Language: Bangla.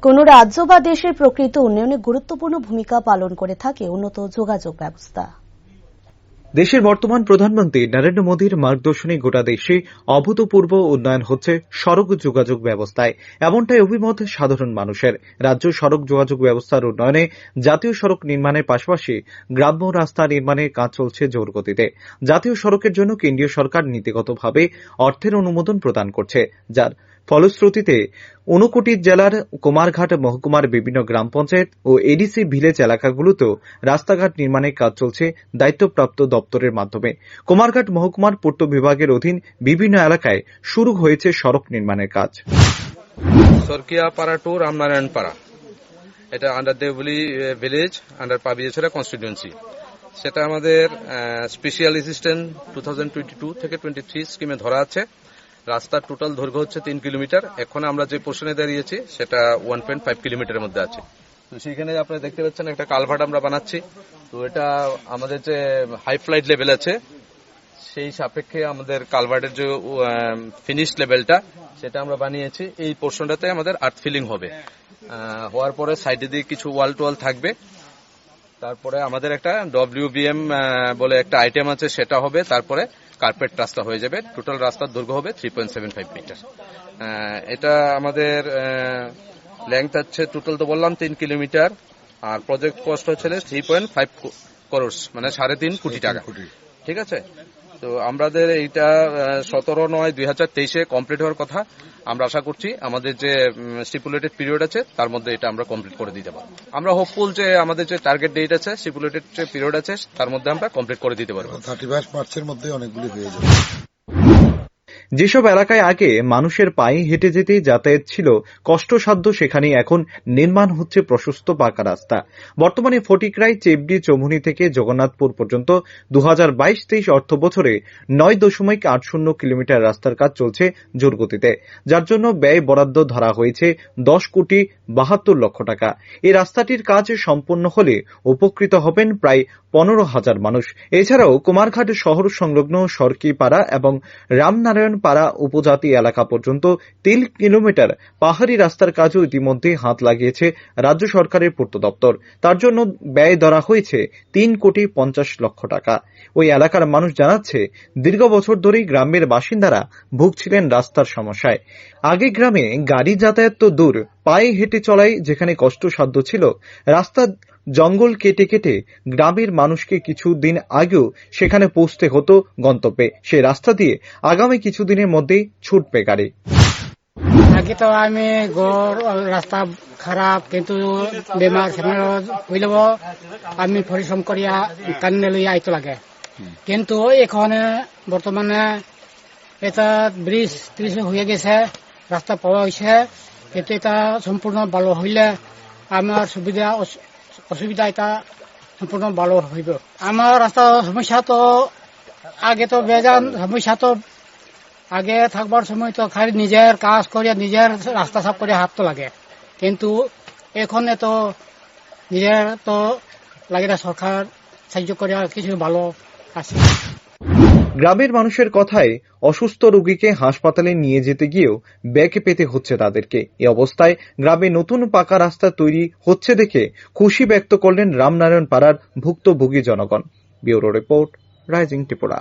কোন রাজ্য বা দেশের প্রকৃত উন্নয়নে গুরুত্বপূর্ণ ভূমিকা পালন করে থাকে উন্নত যোগাযোগ ব্যবস্থা। দেশের বর্তমান প্রধানমন্ত্রী নরেন্দ্র মোদীর মার্গদর্শনে গোটা দেশে অভূতপূর্ব উন্নয়ন হচ্ছে সড়ক যোগাযোগ ব্যবস্থায়, এমনটাই অভিমত সাধারণ মানুষের। রাজ্য সড়ক যোগাযোগ ব্যবস্থার উন্নয়নে জাতীয় সড়ক নির্মাণের পাশাপাশি গ্রাম্য রাস্তা নির্মাণের কাজ চলছে জোর গতিতে। জাতীয় সড়কের জন্য কেন্দ্রীয় সরকার নীতিগতভাবে অর্থের অনুমোদন প্রদান করছে, যার ফলশ্রুতিতে ঊনকোটি জেলার কুমারঘাট মহকুমার বিভিন্ন গ্রাম পঞ্চায়েত ও এডিসি ভিলেজ এলাকাগুলোতেও রাস্তাঘাট নির্মাণের কাজ চলছে দায়িত্বপ্রাপ্ত দপ্তরের মাধ্যমে। কুমারঘাট মহকুমার পূর্ত বিভাগের অধীন বিভিন্ন এলাকায় শুরু হয়েছে সড়ক নির্মাণের কাজ। সরকিয়াপাড়া টু রামনারায়ণপাড়া, এটা under Debli village, under Pabiyachhara constituency. সেটা আমাদের স্পেশাল অ্যাসিস্ট্যান্ট 2022 থেকে 23 স্কিমে ধরা আছে। রাস্তার টোটাল দৈর্ঘ্য হচ্ছে 3 কিলোমিটার। এখন আমরা যে পোর্শনে দাঁড়িয়েছি সেটা 1.5 কিলোমিটারের মধ্যে আছে। তো সেখানে আপনারা দেখতে পাচ্ছেন একটা কালভার্ট আমরা বানাচ্ছি। তো এটা আমাদের যে হাই ফ্লাইট লেভেল আছে সেই সাপেক্ষে আমাদের কালভার্টের যে ফিনিশ লেভেলটা সেটা আমরা বানিয়েছি। এই পোর্শনটাতে আমাদের আর্থ ফিলিং হবে, হওয়ার পরে সাইডে দিয়ে কিছু ওয়াল টোয়াল থাকবে। তারপরে আমাদের একটা WBM বলে একটা আইটেম আছে, সেটা হবে। তারপরে কার্পেট রাস্তা হয়ে যাবে। টোটাল রাস্তার দৈর্ঘ্য হবে 3.75 মিটার। এটা আমাদের লেংথ আছে টোটাল তো বললাম 3 কিলোমিটার, আর প্রজেক্ট কস্ট হচ্ছে 3.5 করোড়, মানে 3.5 কোটি টাকা। ঠিক আছে। তো আমাদের এইটা 17/9/2023 কমপ্লিট হওয়ার কথা। আমরা আশা করছি আমাদের যে স্টিপুলেটেড পিরিয়ড আছে তার মধ্যে এটা আমরা কমপ্লিট করে দিতে পারবো। আমরা হোপফুল যে আমাদের যে টার্গেট ডেট আছে, স্টিপুলেটেড যে পিরিয়ড আছে তার মধ্যে আমরা কমপ্লিট করে দিতে পারবো। 31 মার্চের মধ্যে অনেকগুলি হয়ে যাবে। যেসব এলাকায় আগে মানুষের পায়ে হেঁটে যেতে যাতায়াত ছিল কষ্টসাধ্য, সেখানে এখন নির্মাণ হচ্ছে প্রশস্ত পাকা রাস্তা। বর্তমানে ফটিকরাই, চেবড়ি, চৌমুহনী থেকে জগন্নাথপুর পর্যন্ত 2022-23 অর্থ বছরে 9.80 কিলোমিটার রাস্তার কাজ চলছে জোর গতিতে, যার জন্য ব্যয় বরাদ্দ ধরা হয়েছে 10,72,00,000 টাকা। এই রাস্তাটির কাজ সম্পন্ন হলে উপকৃত হবেন প্রায় 15,000 মানুষ। এছাড়াও কুমারঘাট শহর সংলগ্ন সরকিপাড়া এবং রামনারায়ণপাড়া উপজাতি এলাকা পর্যন্ত 3 কিলোমিটার পাহাড়ি রাস্তার কাজও ইতিমধ্যে হাত লাগিয়েছে রাজ্য সরকারের পূর্ত দপ্তর। তার জন্য ব্যয় ধরা হয়েছে 3,50,00,000 টাকা। ওই এলাকার মানুষ জানাচ্ছে, দীর্ঘ বছর ধরেই গ্রামের বাসিন্দারা ভুগছিলেন রাস্তার সমস্যায়। আগে গ্রামে গাড়ি যাতায়াত তো দূর, পায়ে হেঁটে চলাই যেখানে কষ্টসাধ্য ছিল, রাস্তা জঙ্গল কেটে কেটে গ্রামের মানুষকে কিছুদিন আগেও সেখানে পৌঁছতে হতো গন্তব্যে। সেই রাস্তা দিয়ে আগামী কিছুদিনের মধ্যেই ছুটবে গাড়ি। আগে তো আমি রাস্তা খারাপ, কিন্তু বেমার হইলেও আমি পরিশ্রম করিয়া কান্নে লইয়া আইতে লাগে। কিন্তু এখন বর্তমানে এটা ব্রিজ হয়ে গেছে, রাস্তা পাওয়া হয়েছে, কিন্তু এটা সম্পূর্ণ ভালো হইলে আমার অসুবিধা এটা সম্পূর্ণ ভালো হইব। আমার রাস্তার সমস্যা তো আগে তো বেজান সমস্যা, তো আগে থাকবার সময় তো খালি নিজের কাজ করিয়া নিজের রাস্তা সাফ করে হাঁটতে লাগে, কিন্তু এখন তো নিজের তো লাগে না, সরকার সাহায্য করে কিছু ভালো আছে। গ্রামের মানুষের কথায় অসুস্থ রোগীকে হাসপাতালে নিয়ে যেতে গিয়েও ব্যাক পেতে হচ্ছে তাদেরকে। এই অবস্থায় গ্রামে নতুন পাকা রাস্তা তৈরি হচ্ছে দেখে খুশি ব্যক্ত করলেন রামনারায়ণ পাড়ার ভুক্তভোগী জনগণ। Bureau report, rising Tripura.